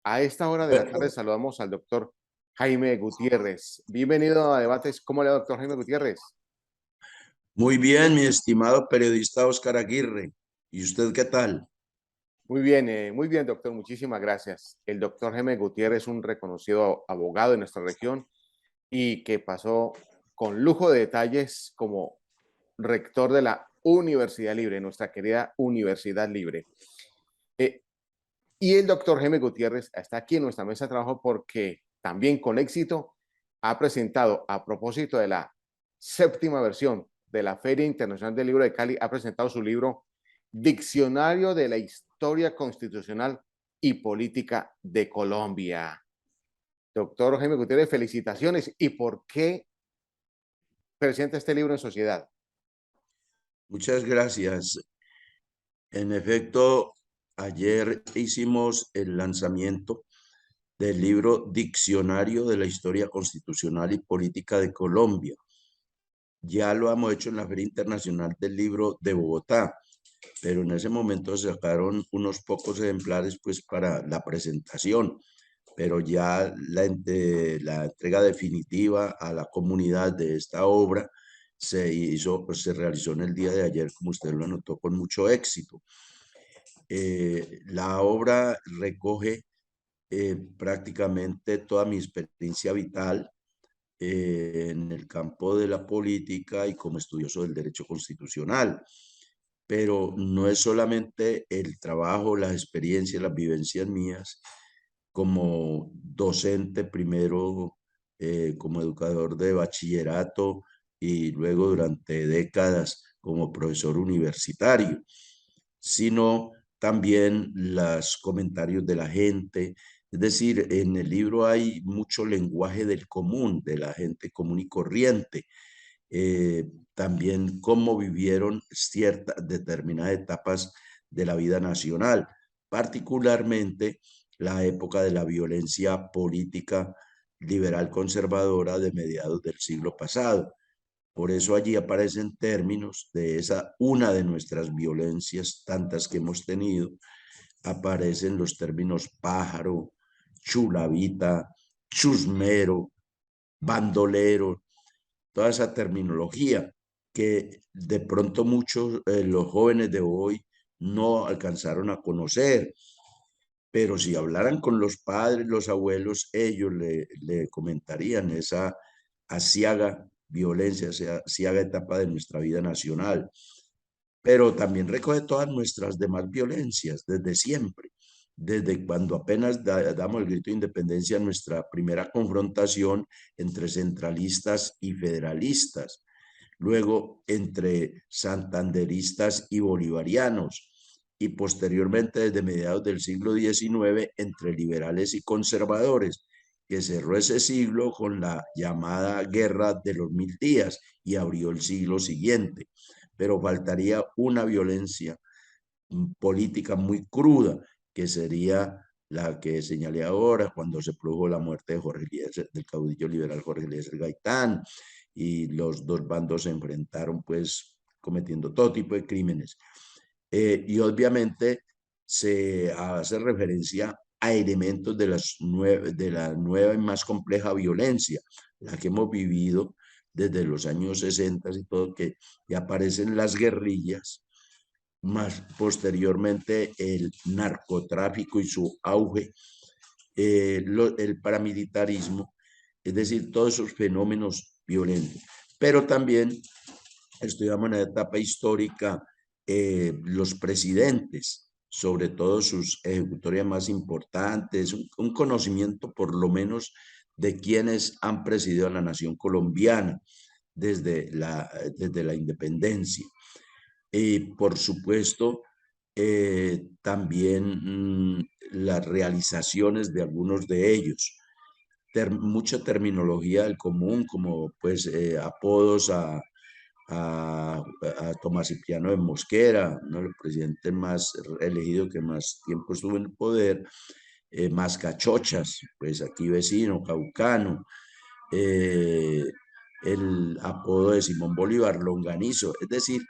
A esta hora de la tarde saludamos al doctor Jaime Gutiérrez. Bienvenido a Debates. ¿Cómo le va, doctor Jaime Gutiérrez? Muy bien, mi estimado periodista Oscar Aguirre. ¿Y usted qué tal? Muy bien, doctor. Muchísimas gracias. El doctor Jaime Gutiérrez es un reconocido abogado de nuestra región y que pasó con lujo de detalles como rector de la Universidad Libre, nuestra querida Universidad Libre. Eh, y el doctor Jaime Gutiérrez está aquí en nuestra mesa de trabajo porque también con éxito ha presentado, a propósito de la séptima versión de la Feria Internacional del Libro de Cali, ha presentado su libro Diccionario de la Historia Constitucional y Política de Colombia. Doctor Jaime Gutiérrez, felicitaciones. ¿Y por qué presenta este libro en sociedad? Muchas gracias. En efecto, ayer hicimos el lanzamiento del libro Diccionario de la Historia Constitucional y Política de Colombia. Ya lo hemos hecho en la Feria Internacional del Libro de Bogotá, pero en ese momento sacaron unos pocos ejemplares pues para la presentación, pero ya la entrega definitiva a la comunidad de esta obra se realizó en el día de ayer, como usted lo anotó, con mucho éxito. La obra recoge prácticamente toda mi experiencia vital en el campo de la política y como estudioso del derecho constitucional. Pero no es solamente el trabajo, las experiencias, las vivencias mías como docente, primero como educador de bachillerato y luego durante décadas como profesor universitario, sino también los comentarios de la gente. Es decir, en el libro hay mucho lenguaje del común, de la gente común y corriente. También cómo vivieron ciertas determinadas etapas de la vida nacional, particularmente la época de la violencia política liberal conservadora de mediados del siglo pasado. Por eso allí aparecen términos de esa, una de nuestras violencias, tantas que hemos tenido, aparecen los términos pájaro, chulavita, chusmero, bandolero, toda esa terminología que de pronto muchos, los jóvenes de hoy no alcanzaron a conocer, pero si hablaran con los padres, los abuelos, ellos le comentarían esa asiaga violencia, esa asiaga etapa de nuestra vida nacional, pero también recoge todas nuestras demás violencias desde siempre, desde cuando apenas damos el grito de independencia, nuestra primera confrontación entre centralistas y federalistas, luego entre santanderistas y bolivarianos, y posteriormente desde mediados del siglo XIX entre liberales y conservadores, que cerró ese siglo con la llamada Guerra de los Mil Días y abrió el siglo siguiente. Pero faltaría una violencia política muy cruda, que sería la que señalé ahora, cuando se produjo la muerte de Jorge Eliezer, del caudillo liberal Jorge Eliezer Gaitán, y los dos bandos se enfrentaron, pues, cometiendo todo tipo de crímenes. Y obviamente se hace referencia a elementos de la nueva y más compleja violencia, la que hemos vivido desde los años 60 y todo, que aparecen las guerrillas, más posteriormente el narcotráfico y su auge, el paramilitarismo, es decir, todos esos fenómenos violentos. Pero también estudiamos en la etapa histórica los presidentes, sobre todo sus ejecutorias más importantes, un conocimiento por lo menos de quienes han presidido a la nación colombiana desde la independencia. Y por supuesto, también las realizaciones de algunos de ellos. Mucha terminología del común, como pues apodos a Tomás Cipriano de Mosquera, uno de los presidentes más elegidos que más tiempo estuvo en el poder, más cachochas, pues aquí vecino, caucano, eh, el apodo de Simón Bolívar, Longanizo, es decir,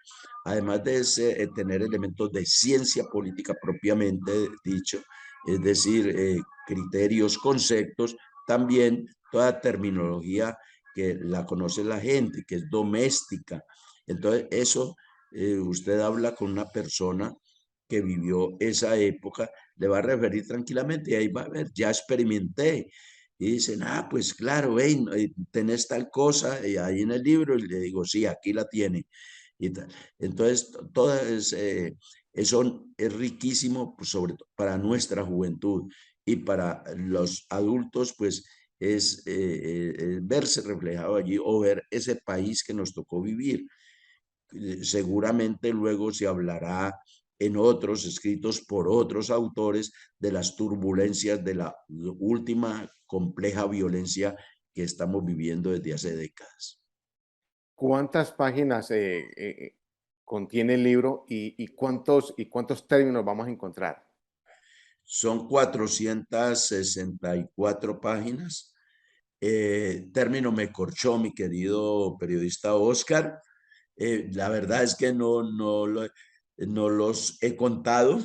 además de tener elementos de ciencia política propiamente dicho, es decir, criterios, conceptos, también toda terminología que la conoce la gente, que es doméstica. Entonces, eso, usted habla con una persona que vivió esa época, le va a referir tranquilamente y ahí va a ver, ya experimenté. Y dicen, ah, pues claro, hey, tenés tal cosa y ahí en el libro, y le digo, sí, aquí la tiene. Y tal. Entonces, todas, eso es riquísimo, pues, sobre todo para nuestra juventud y para los adultos, pues es verse reflejado allí o ver ese país que nos tocó vivir. Seguramente luego se hablará en otros escritos por otros autores de las turbulencias de la última compleja violencia que estamos viviendo desde hace décadas. ¿Cuántas páginas contiene el libro y cuántos términos vamos a encontrar? Son 464 páginas. Término me corchó mi querido periodista Oscar. La verdad es que no los he contado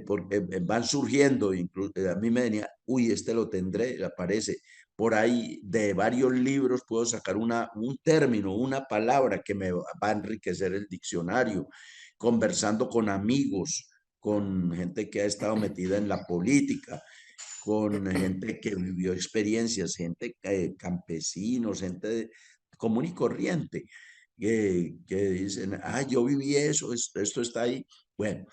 porque van surgiendo. Incluso, a mí me venía, uy, este lo tendré, aparece. Por ahí de varios libros puedo sacar un término, una palabra que me va a enriquecer el diccionario, conversando con amigos, con gente que ha estado metida en la política, con gente que vivió experiencias, gente campesinos, gente común y corriente, que dicen, ah, yo viví eso, esto está ahí. Bueno,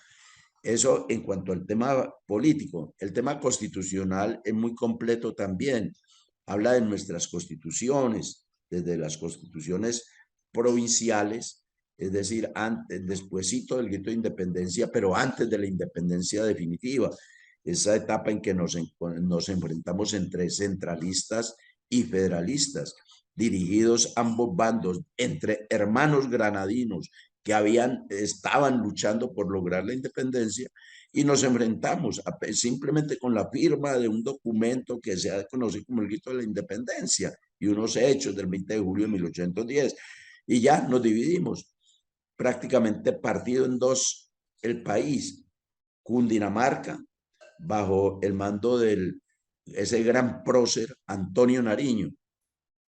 eso en cuanto al tema político. El tema constitucional es muy completo también. Habla de nuestras constituciones, desde las constituciones provinciales, es decir, antes, despuesito del grito de independencia, pero antes de la independencia definitiva. Esa etapa en que nos enfrentamos entre centralistas y federalistas, dirigidos ambos bandos, entre hermanos granadinos que estaban luchando por lograr la independencia, y nos enfrentamos simplemente con la firma de un documento que se ha conocido como el grito de la independencia y unos hechos del 20 de julio de 1810. Y ya nos dividimos, prácticamente partido en dos el país. Cundinamarca, bajo el mando de ese gran prócer Antonio Nariño,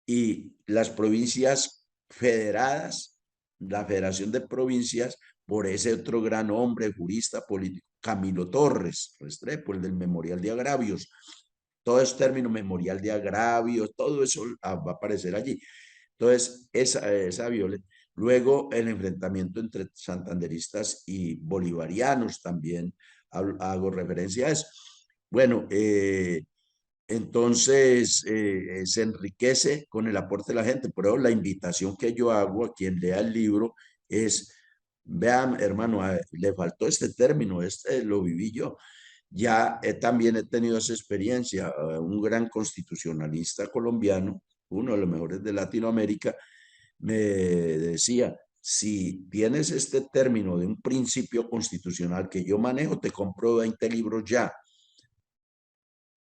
y las provincias federadas, la Federación de Provincias, por ese otro gran hombre, jurista político, Camilo Torres Restrepo, el del Memorial de Agravios. Todo es término Memorial de Agravios, todo eso va a aparecer allí. Entonces, esa violencia. Luego, el enfrentamiento entre santanderistas y bolivarianos también hago referencia a eso. Bueno, entonces, se enriquece con el aporte de la gente. Pero la invitación que yo hago a quien lea el libro es, vean, hermano, le faltó este término, este lo viví yo. Ya también he tenido esa experiencia. Un gran constitucionalista colombiano, uno de los mejores de Latinoamérica, me decía, si tienes este término de un principio constitucional que yo manejo, te compro 20 libros ya.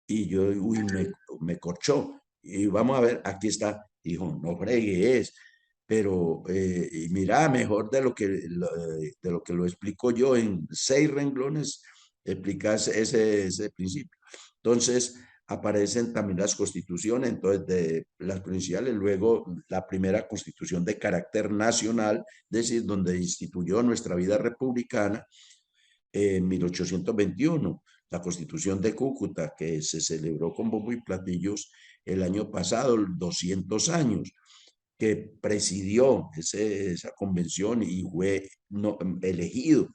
Y yo, uy, me corchó. Y vamos a ver, aquí está. Dijo, no fregues, pero y mira, mejor de lo que lo explico yo en 6 renglones, explicas ese principio. Entonces, aparecen también las constituciones, entonces, de las provinciales, luego la primera constitución de carácter nacional, es decir, donde instituyó nuestra vida republicana en 1821, la Constitución de Cúcuta, que se celebró con bombo y platillos el año pasado, 200 años, que presidió esa convención y fue elegido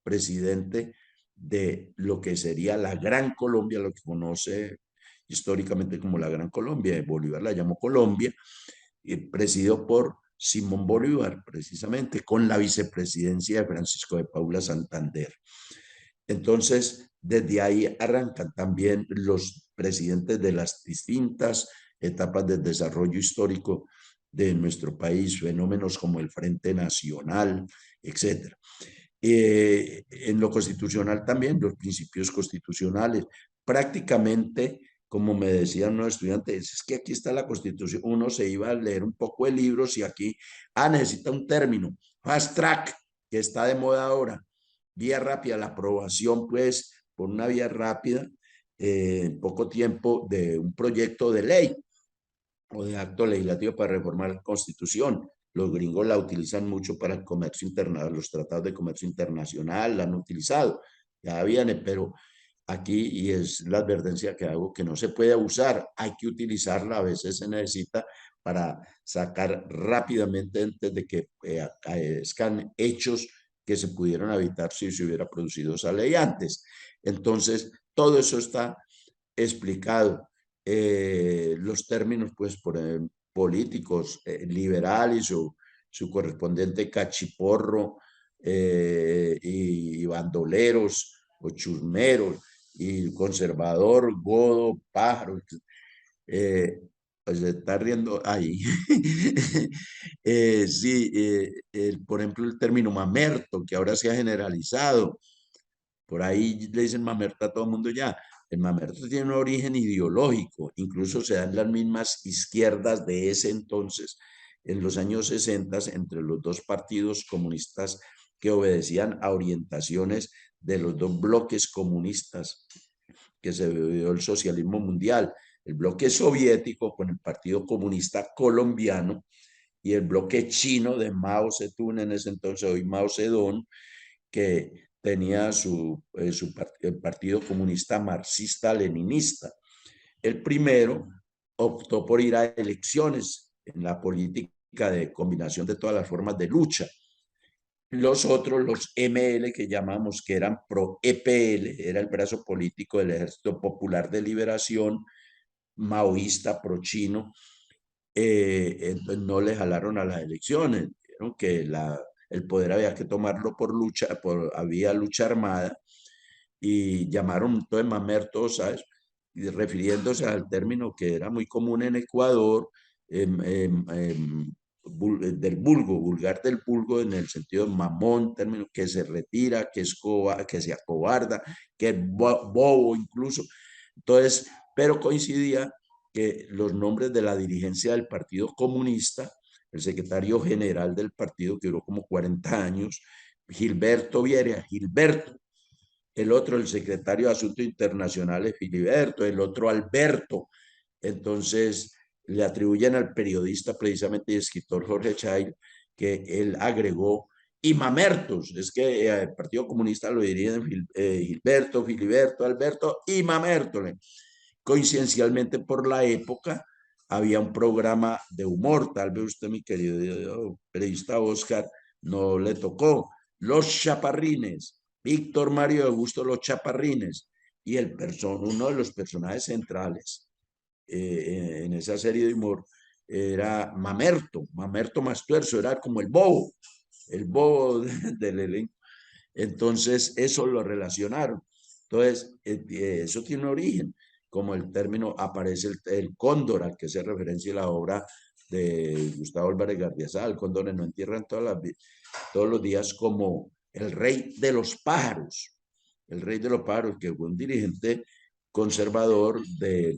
presidente de lo que sería la Gran Colombia, lo que conoce históricamente como la Gran Colombia. Bolívar la llamó Colombia, presidido por Simón Bolívar, precisamente, con la vicepresidencia de Francisco de Paula Santander. Entonces, desde ahí arrancan también los presidentes de las distintas etapas del desarrollo histórico de nuestro país, fenómenos como el Frente Nacional, etcétera. En lo constitucional también, los principios constitucionales. Prácticamente, como me decían unos estudiantes, es que aquí está la Constitución. Uno se iba a leer un poco de libros y aquí, necesita un término, fast track, que está de moda ahora, vía rápida, la aprobación, pues, por una vía rápida, en poco tiempo de un proyecto de ley o de acto legislativo para reformar la Constitución. Los gringos la utilizan mucho para el comercio internacional, los tratados de comercio internacional la han utilizado, ya viene, pero aquí, y es la advertencia que hago, que no se puede usar, hay que utilizarla, a veces se necesita para sacar rápidamente antes de que acaezcan hechos que se pudieron evitar si se hubiera producido esa ley antes. Entonces, todo eso está explicado. Los términos, pues, políticos, liberales, su correspondiente cachiporro, y bandoleros o chusmeros, y conservador, godo, pájaro, eh, pues se está riendo ahí. Sí, por ejemplo, el término mamerto, que ahora se ha generalizado, por ahí le dicen mamerto a todo el mundo ya. El mamerto tiene un origen ideológico, incluso se dan las mismas izquierdas de ese entonces, en los años 60, entre los dos partidos comunistas que obedecían a orientaciones de los dos bloques comunistas que se vivió el socialismo mundial, el bloque soviético con el Partido Comunista Colombiano y el bloque chino de Mao Zedong en ese entonces, hoy Mao Zedong, que tenía el Partido Comunista Marxista-Leninista. El primero optó por ir a elecciones en la política de combinación de todas las formas de lucha. Los otros, los ML, que llamamos, que eran pro-EPL, era el brazo político del Ejército Popular de Liberación, maoísta, pro-chino, entonces no le jalaron a las elecciones, dijeron que el poder había que tomarlo por lucha, había lucha armada, y llamaron entonces mamertos, ¿sabes? Y refiriéndose al término que era muy común en Ecuador, del vulgo, vulgar del vulgo, en el sentido de mamón, término que se retira, que se acobarda, que es bobo incluso. Entonces, pero coincidía que los nombres de la dirigencia del Partido Comunista, el secretario general del partido, que duró como 40 años, Gilberto Vieira, Gilberto, el otro, el secretario de Asuntos Internacionales, Filiberto, el otro, Alberto. Entonces, le atribuyen al periodista precisamente y escritor Jorge Chávez que él agregó y mamertos, es que el Partido Comunista lo dirían Gilberto, Filiberto, Alberto y mamerto. Coincidencialmente por la época había un programa de humor, tal vez usted, mi querido periodista Oscar, no le tocó, Los Chaparrines, Víctor Mario Augusto Los Chaparrines, y uno de los personajes centrales en esa serie de humor era Mamerto, Mamerto Mastuerzo, era como el bobo del elenco. Entonces, eso lo relacionaron. Entonces, eso tiene un origen, como el término aparece el cóndor, al que se referencia la obra de Gustavo Álvarez Gardiazabal, cóndores no entierran todos los días, como el rey de los pájaros, el rey de los pájaros, que fue un dirigente conservador de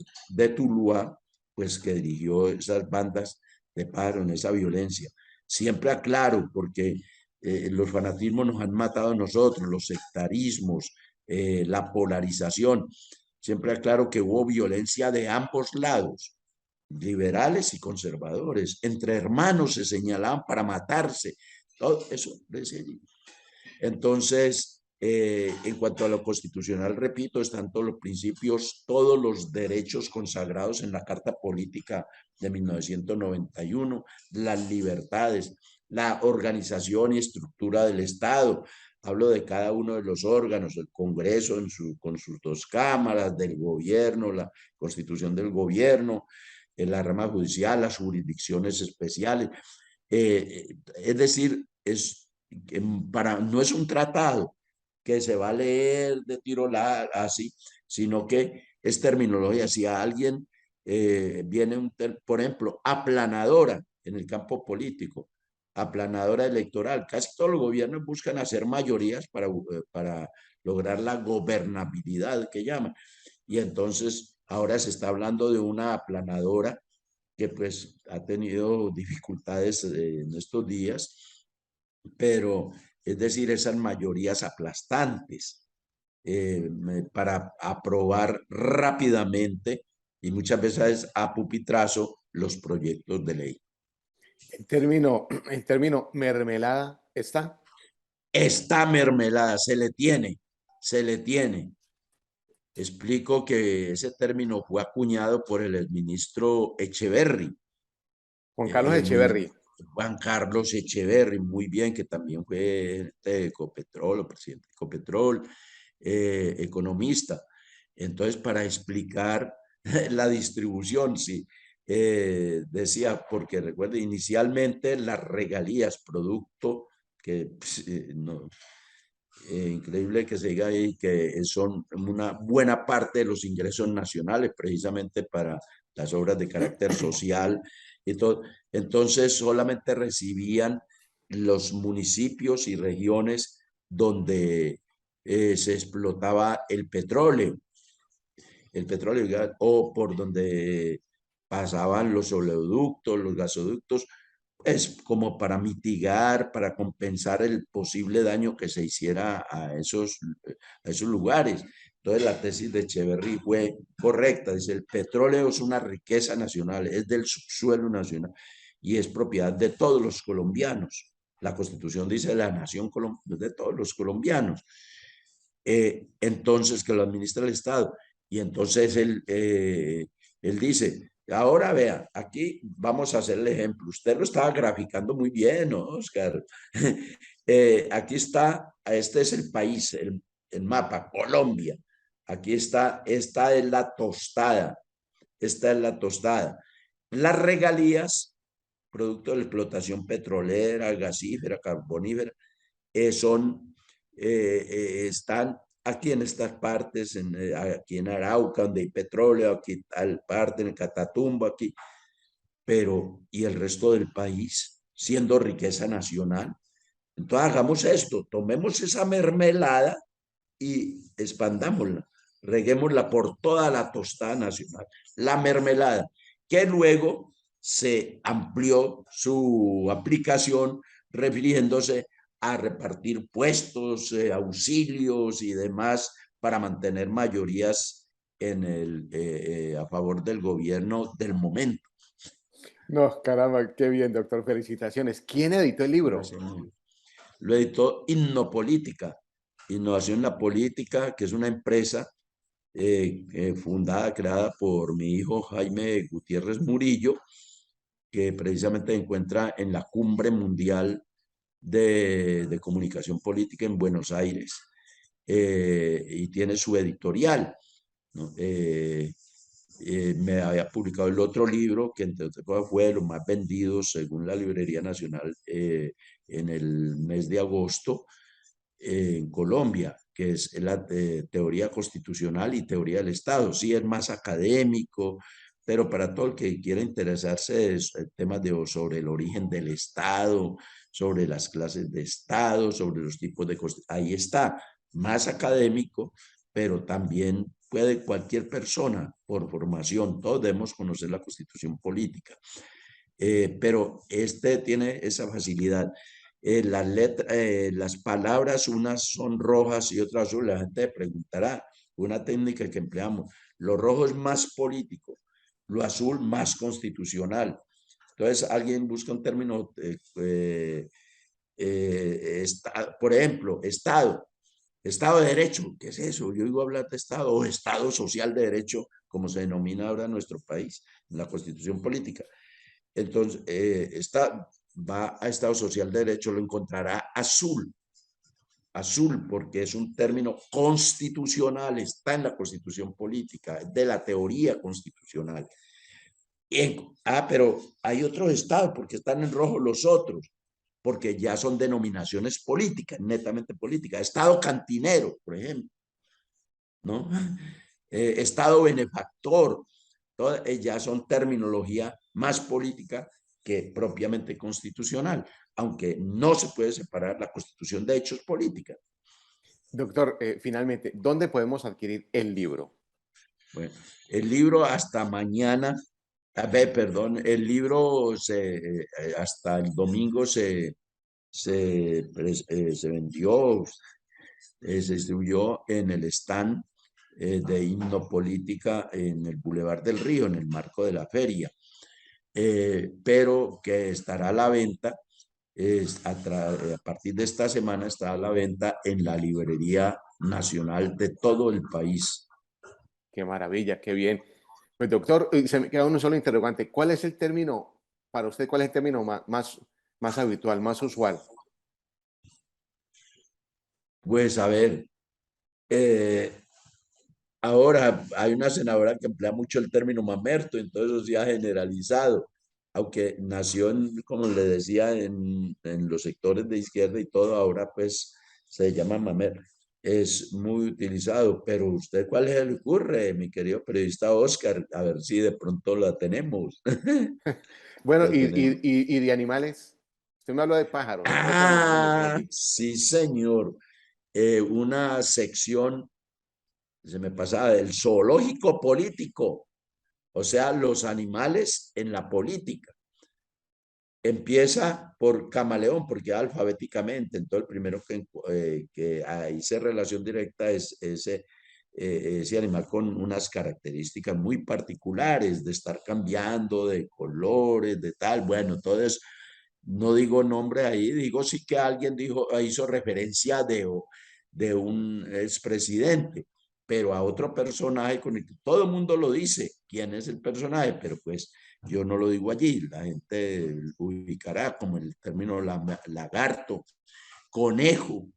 Tuluá, pues que dirigió esas bandas de pájaros en esa violencia. Siempre aclaro, porque los fanatismos nos han matado a nosotros, los sectarismos, la polarización. Siempre aclaro que hubo violencia de ambos lados, liberales y conservadores. Entre hermanos se señalaban para matarse. Todo eso decía allí. Entonces, en cuanto a lo constitucional, repito, están todos los principios, todos los derechos consagrados en la Carta Política de 1991, las libertades, la organización y estructura del Estado. Hablo de cada uno de los órganos, el Congreso con sus dos cámaras, del gobierno, la constitución del gobierno, la rama judicial, las jurisdicciones especiales. Es decir, no es un tratado que se va a leer de tiro así, sino que es terminología. Si a alguien viene, por ejemplo, aplanadora en el campo político, aplanadora electoral, casi todos los gobiernos buscan hacer mayorías para lograr la gobernabilidad que llaman. Y entonces ahora se está hablando de una aplanadora que pues ha tenido dificultades en estos días, pero es decir, esas mayorías aplastantes. para aprobar rápidamente y muchas veces a pupitrazo los proyectos de ley. En término mermelada, ¿está? Esta mermelada se le tiene. Explico que ese término fue acuñado por el exministro Echeverry, Juan Carlos muy, Echeverry. Juan Carlos Echeverry, muy bien, que también fue de Ecopetrol o presidente de Ecopetrol, economista. Entonces, para explicar la distribución, sí, decía, porque recuerde, inicialmente las regalías, producto que pues, no, increíble que se diga ahí que son una buena parte de los ingresos nacionales precisamente para las obras de carácter social y todo. Entonces solamente recibían los municipios y regiones donde se explotaba el petróleo o por donde pasaban los oleoductos, los gasoductos, es como para mitigar, para compensar el posible daño que se hiciera a esos lugares. Entonces la tesis de Echeverry fue correcta, dice, el petróleo es una riqueza nacional, es del subsuelo nacional y es propiedad de todos los colombianos. La Constitución dice la nación de todos los colombianos. Entonces que lo administra el Estado. Y entonces él dice, ahora vea, aquí vamos a hacer el ejemplo. Usted lo estaba graficando muy bien, ¿no, Oscar? Aquí está, este es el país, el mapa, Colombia. Aquí está, esta es la tostada, esta es la tostada. Las regalías, producto de la explotación petrolera, gasífera, carbonífera, son, están aquí en estas partes, aquí en Arauca, donde hay petróleo, aquí tal parte, en el Catatumbo, aquí, pero ¿y el resto del país siendo riqueza nacional? Entonces hagamos esto, tomemos esa mermelada y expandámosla, reguémosla por toda la tostada nacional, la mermelada, que luego se amplió su aplicación refiriéndose a repartir puestos, auxilios y demás para mantener mayorías a favor del gobierno del momento. No, caramba, qué bien, doctor. Felicitaciones. ¿Quién editó el libro? Gracias. Lo editó Innopolítica, Innovación en la Política, que es una empresa fundada, creada por mi hijo Jaime Gutiérrez Murillo, que precisamente se encuentra en la Cumbre Mundial de Comunicación Política en Buenos Aires, y tiene su editorial, ¿no? Me había publicado el otro libro, que entre otras cosas fue de los más vendidos según la Librería Nacional en el mes de agosto, en Colombia, que es la teoría constitucional y teoría del Estado. Sí, es más académico, pero para todo el que quiera interesarse es temas sobre el origen del Estado, sobre las clases de Estado, sobre los tipos de ahí está, más académico, pero también puede cualquier persona por formación, todos debemos conocer la Constitución política, pero este tiene esa facilidad. Las palabras, unas son rojas y otras azules. La gente preguntará, una técnica que empleamos, lo rojo es más político, lo azul más constitucional. Entonces, alguien busca un término, por ejemplo, Estado. Estado de Derecho, ¿qué es eso? Yo digo hablar de Estado o Estado social de Derecho, como se denomina ahora en nuestro país, en la Constitución política. Entonces, va a Estado Social de Derecho, lo encontrará azul, azul, porque es un término constitucional, está en la Constitución política, de la teoría constitucional. Pero hay otros estados, porque están en rojo los otros, porque ya son denominaciones políticas, netamente políticas. Estado cantinero, por ejemplo, ¿no? Estado benefactor, todas ya son terminología más política que propiamente constitucional, aunque no se puede separar la constitución de hechos políticas. Doctor, finalmente, ¿dónde podemos adquirir el libro? Bueno, el libro hasta mañana, a ver, perdón, el libro hasta el domingo se vendió Se distribuyó en el stand de Himno Política en el Boulevard del Río, en el marco de la feria, pero que estará a la venta, a partir de esta semana estará a la venta en la librería nacional de todo el país. Qué maravilla, qué bien. Pues doctor, se me queda un solo interrogante. ¿Cuál es el término, para usted, cuál es el término más habitual, más usual? Pues a ver, eh, ahora hay una senadora que emplea mucho el término mamerto, entonces eso se ha generalizado, aunque nació, como le decía, en los sectores de izquierda y todo, ahora pues se llama mamer. Es muy utilizado, pero ¿usted cuál se le ocurre, mi querido periodista Oscar? A ver si de pronto la tenemos. Bueno, La tenemos. y de animales. Usted me habló de pájaros. ¿Qué otro animal se me ocurre Ah, allí? sí, señor. Una sección, se me pasaba, del zoológico político. O sea, los animales en la política. Empieza por camaleón, porque alfabéticamente, entonces el primero que hice relación directa es ese animal con unas características muy particulares de estar cambiando de colores, de tal, bueno, entonces no digo nombre ahí, digo sí que alguien dijo, hizo referencia de un expresidente, pero a otro personaje con el que todo el mundo lo dice, quién es el personaje, pero pues yo no lo digo allí, la gente ubicará como el término lagarto, conejo,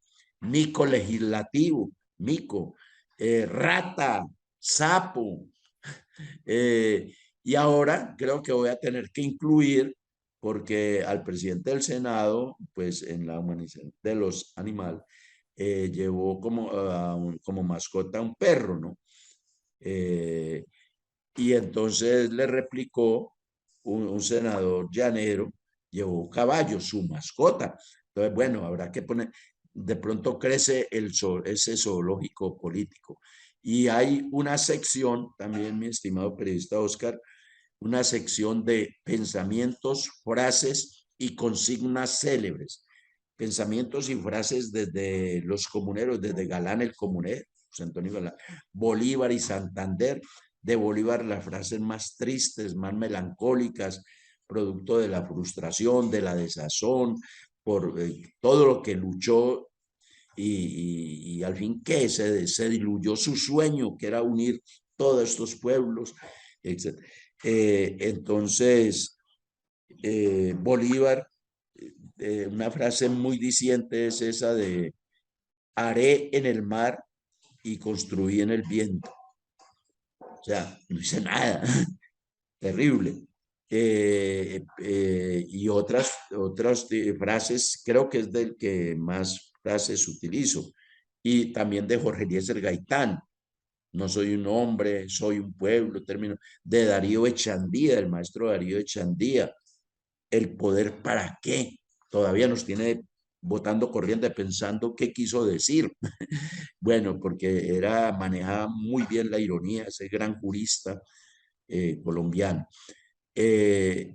mico legislativo, mico, rata, sapo, eh, y ahora creo que voy a tener que incluir, porque al presidente del Senado, pues en la humanización de los animales, llevó como mascota un perro, ¿no? Eh, y entonces le replicó un senador llanero, llevó caballo, su mascota. Entonces, bueno, habrá que poner, de pronto crece ese zoológico político. Y hay una sección, también mi estimado periodista Oscar, una sección de pensamientos, frases y consignas célebres. Pensamientos y frases desde los comuneros, desde Galán el comunero, José Antonio Galán, Bolívar y Santander. De Bolívar las frases más tristes, más melancólicas, producto de la frustración, de la desazón, por todo lo que luchó y al fin que se diluyó su sueño, que era unir todos estos pueblos, etc. Entonces, Bolívar, una frase muy diciente es esa de haré en el mar y construí en el viento. O sea, no hice nada, terrible. Y otras frases, creo que es del que más frases utilizo. Y también de Jorge Eliezer Gaitán, no soy un hombre, soy un pueblo, término de Darío Echandía, el maestro Darío Echandía, el poder para qué, todavía nos tiene votando corriente pensando qué quiso decir. Bueno, porque manejaba muy bien la ironía, ese gran jurista colombiano. Eh,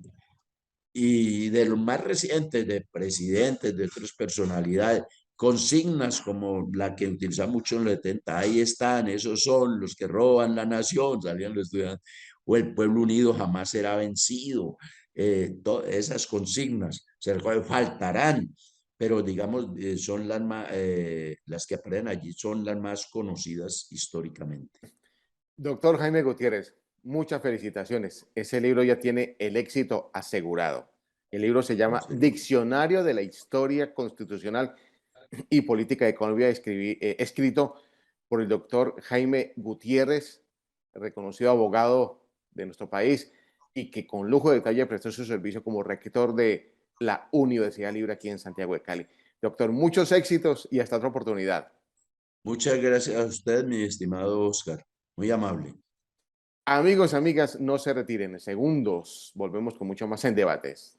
y de los más recientes, de presidentes, de otras personalidades, consignas como la que utiliza mucho en los 70, ahí están, esos son los que roban la nación, salían los estudiantes, o el pueblo unido jamás será vencido, esas consignas, faltarán, pero digamos, son las que aparecen allí, son las más conocidas históricamente. Doctor Jaime Gutiérrez, muchas felicitaciones. Ese libro ya tiene el éxito asegurado. El libro se llama Seguro. Diccionario de la Historia Constitucional y Política de Colombia, escrito por el doctor Jaime Gutiérrez, reconocido abogado de nuestro país y que con lujo de detalle prestó su servicio como rector de la Universidad Libre aquí en Santiago de Cali. Doctor, muchos éxitos y hasta otra oportunidad. Muchas gracias a usted, mi estimado Oscar. Muy amable. Amigos, amigas, no se retiren. En segundos volvemos con mucho más en debates.